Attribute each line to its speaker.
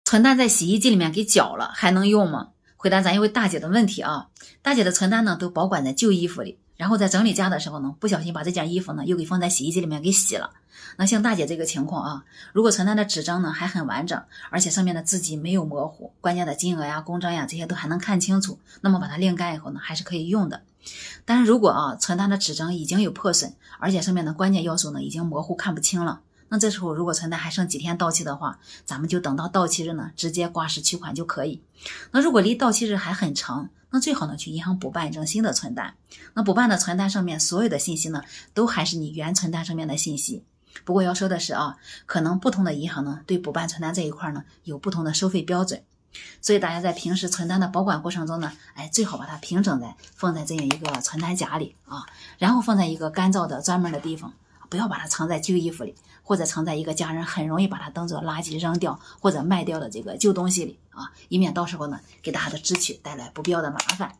Speaker 1: 存单在洗衣机里面给搅了，还能用吗？回答咱一位大姐的问题啊。大姐的存单呢都保管在旧衣服里，然后在整理家的时候呢，不小心把这件衣服呢又给放在洗衣机里面给洗了。那像大姐这个情况啊，如果存单的纸张呢还很完整，而且上面的字迹没有模糊，关键的金额呀、公章呀这些都还能看清楚，那么把它晾干以后呢，还是可以用的。但是如果存单的纸张已经有破损，而且上面的关键要素呢已经模糊看不清了，那这时候如果存单还剩几天到期的话，咱们就等到到期日呢直接挂失取款就可以。那如果离到期日还很长，那最好呢去银行补办一张新的存单。那补办的存单上面所有的信息呢都还是你原存单上面的信息。不过要说的是可能不同的银行呢对补办存单这一块呢有不同的收费标准。所以大家在平时存单的保管过程中呢，最好把它平整放在这样一个存单夹里然后放在一个干燥的专门的地方，不要把它藏在旧衣服里，或者藏在一个家人很容易把它当做垃圾扔掉或者卖掉的这个旧东西里以免到时候呢给大家的支取带来不必要的麻烦。